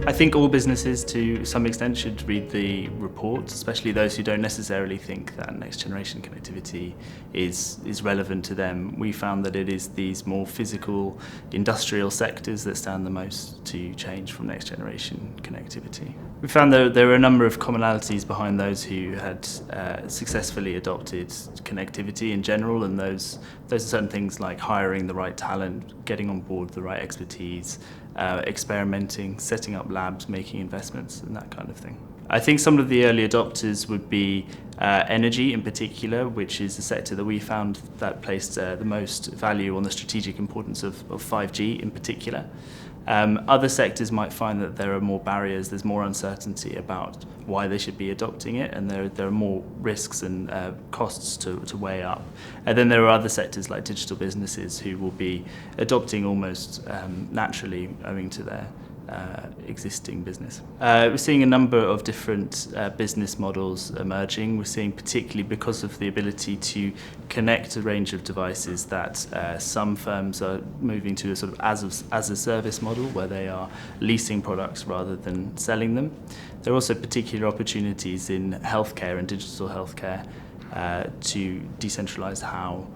I think all businesses to some extent should read the report, especially those who don't necessarily think that next generation connectivity is relevant to them. We found that it is these more physical industrial sectors that stand the most to change from next generation connectivity. We found that there were a number of commonalities behind those who had successfully adopted connectivity in general, and those are certain things like hiring the right talent, getting on board the right expertise, experimenting, setting up labs, making investments, and that kind of thing. I think some of the early adopters would be energy in particular, which is the sector that we found that placed the most value on the strategic importance of 5G in particular. Other sectors might find that there are more barriers, there's more uncertainty about why they should be adopting it, and there are more risks and costs to weigh up. And then there are other sectors like digital businesses who will be adopting almost naturally owing to their existing business. We're seeing a number of different business models emerging. We're seeing, particularly because of the ability to connect a range of devices, that some firms are moving to a sort of as a service model where they are leasing products rather than selling them. There are also particular opportunities in healthcare and digital healthcare to decentralize how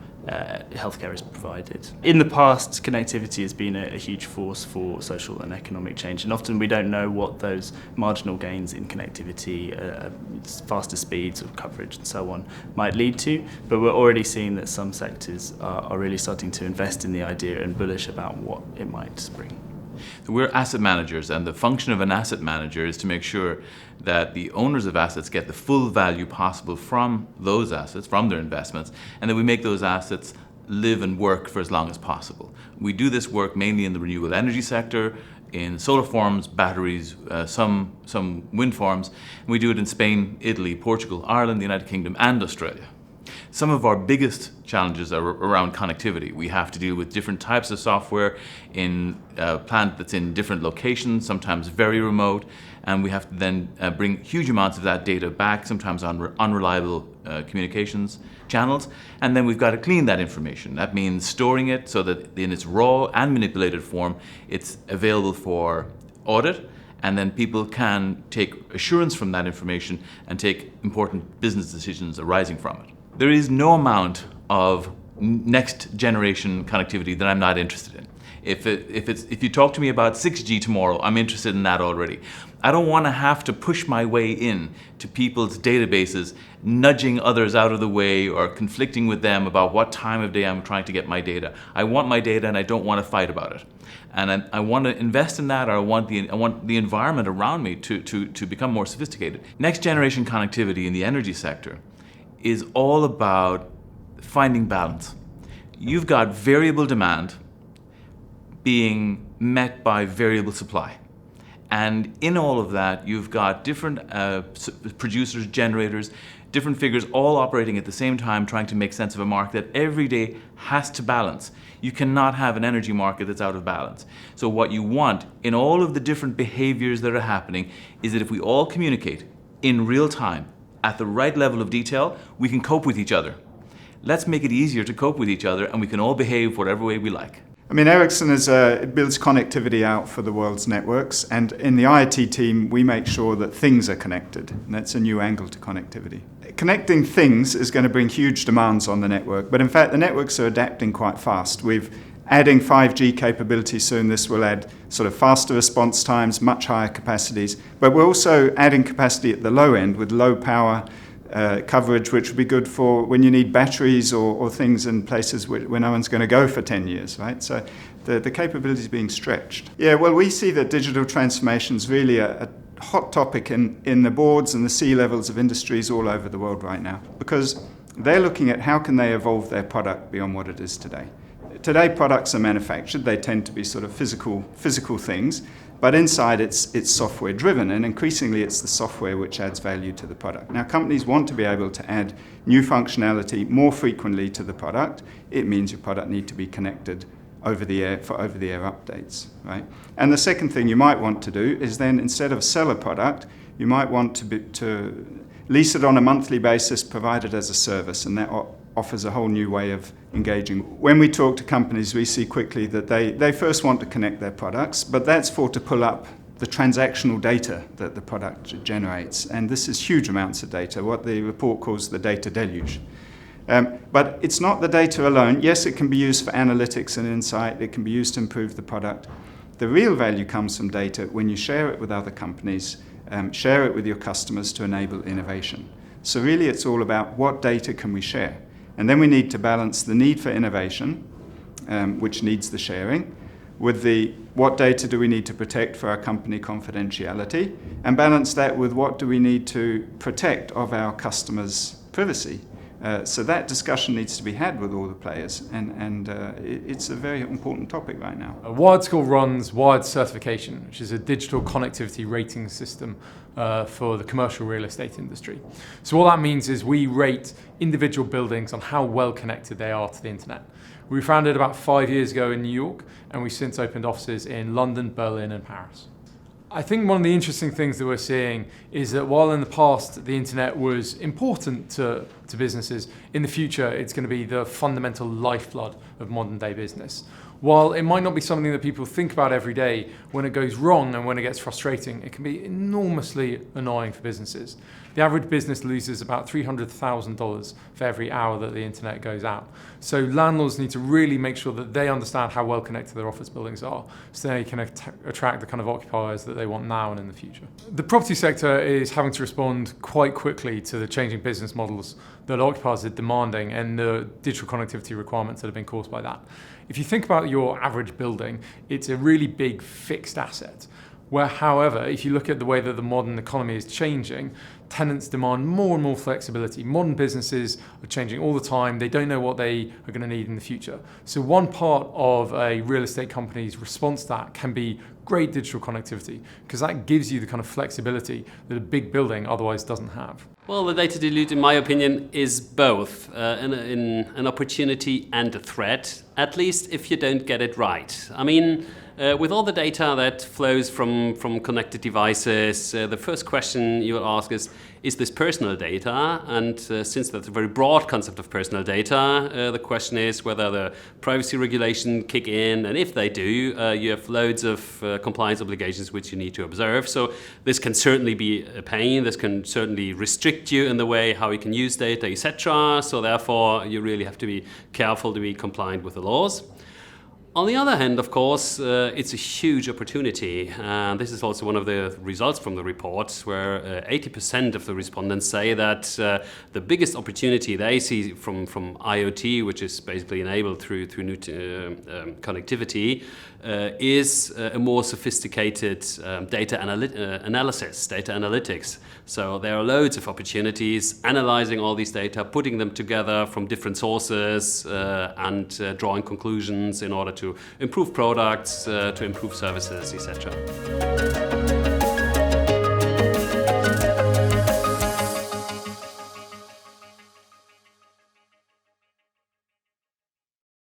healthcare is provided. In the past, connectivity has been a huge force for social and economic change, and often we don't know what those marginal gains in connectivity, faster speeds of coverage and so on, might lead to, but we're already seeing that some sectors are really starting to invest in the idea and bullish about what it might bring. So we're asset managers, and the function of an asset manager is to make sure that the owners of assets get the full value possible from those assets, from their investments, and that we make those assets live and work for as long as possible. We do this work mainly in the renewable energy sector, in solar farms, batteries, some wind farms, and we do it in Spain, Italy, Portugal, Ireland, the United Kingdom, and Australia. Some of our biggest challenges are around connectivity. We have to deal with different types of software in a plant that's in different locations, sometimes very remote, and we have to then bring huge amounts of that data back, sometimes on unreliable communications channels, and then we've got to clean that information. That means storing it so that in its raw and manipulated form, it's available for audit, and then people can take assurance from that information and take important business decisions arising from it. There is no amount of next generation connectivity that I'm not interested in. If you talk to me about 6G tomorrow, I'm interested in that already. I don't want to have to push my way in to people's databases, nudging others out of the way or conflicting with them about what time of day I'm trying to get my data. I want my data and I don't want to fight about it. And I want to invest in that, or I want the environment around me to become more sophisticated. Next generation connectivity in the energy sector is all about finding balance. You've got variable demand being met by variable supply. And in all of that, you've got different producers, generators, different figures all operating at the same time, trying to make sense of a market that every day has to balance. You cannot have an energy market that's out of balance. So what you want in all of the different behaviors that are happening is that if we all communicate in real time, at the right level of detail, we can cope with each other. Let's make it easier to cope with each other, and we can all behave whatever way we like. I mean, Ericsson builds connectivity out for the world's networks, and in the IoT team, we make sure that things are connected, and that's a new angle to connectivity. Connecting things is going to bring huge demands on the network, but in fact, the networks are adapting quite fast. We've adding 5G capability soon. This will add sort of faster response times, much higher capacities, but we're also adding capacity at the low end with low power coverage, which would be good for when you need batteries or things in places where no one's going to go for 10 years, right? So the capability is being stretched. Yeah, well, we see that digital transformation is really a hot topic in the boards and the C-levels of industries all over the world right now, because they're looking at how can they evolve their product beyond what it is today. Today, products are manufactured. They tend to be sort of physical things, but inside it's software driven, and increasingly it's the software which adds value to the product. Now, companies want to be able to add new functionality more frequently to the product. It means your product needs to be connected over the air for over-the-air updates, right? And the second thing you might want to do is then, instead of sell a product, you might want to lease it on a monthly basis, provide it as a service, and that offers a whole new way of engaging. When we talk to companies, we see quickly that they first want to connect their products, but that's to pull up the transactional data that the product generates. And this is huge amounts of data, what the report calls the data deluge. But it's not the data alone. Yes, it can be used for analytics and insight. It can be used to improve the product. The real value comes from data when you share it with other companies, share it with your customers to enable innovation. So really it's all about what data can we share. And then we need to balance the need for innovation, which needs the sharing, with the what data do we need to protect for our company confidentiality, and balance that with what do we need to protect of our customers' privacy. So that discussion needs to be had with all the players, and it's a very important topic right now. Wired School runs Wired Certification, which is a digital connectivity rating system for the commercial real estate industry. So what that means is we rate individual buildings on how well connected they are to the internet. We were founded about 5 years ago in New York, and we've since opened offices in London, Berlin, and Paris. I think one of the interesting things that we're seeing is that while in the past the internet was important to businesses, in the future it's going to be the fundamental lifeblood of modern day business. While it might not be something that people think about every day, when it goes wrong and when it gets frustrating, it can be enormously annoying for businesses. The average business loses about $300,000 for every hour that the internet goes out. So landlords need to really make sure that they understand how well connected their office buildings are, so they can attract the kind of occupiers that they want now and in the future. The property sector is having to respond quite quickly to the changing business models that occupiers are demanding and the digital connectivity requirements that have been caused by that. If you think about your average building, it's a really big fixed asset. Where, however, if you look at the way that the modern economy is changing, tenants demand more and more flexibility. Modern businesses are changing all the time. They don't know what they are going to need in the future. So one part of a real estate company's response to that can be great digital connectivity, because that gives you the kind of flexibility that a big building otherwise doesn't have. Well, the data deluge, in my opinion, is both an opportunity and a threat, at least if you don't get it right. I mean, with all the data that flows from connected devices, the first question you will ask is this personal data? And since that's a very broad concept of personal data, the question is whether the privacy regulation kick in, and if they do, you have loads of compliance obligations which you need to observe. So this can certainly be a pain, this can certainly restrict you in the way how you can use data, etc. So therefore, you really have to be careful to be compliant with the laws. On the other hand, of course, it's a huge opportunity. This is also one of the results from the report, where 80% of the respondents say that the biggest opportunity they see from IoT, which is basically enabled through new connectivity, is a more sophisticated data analytics. So there are loads of opportunities analyzing all these data, putting them together from different sources, and drawing conclusions in order to improve products, to improve services, etc.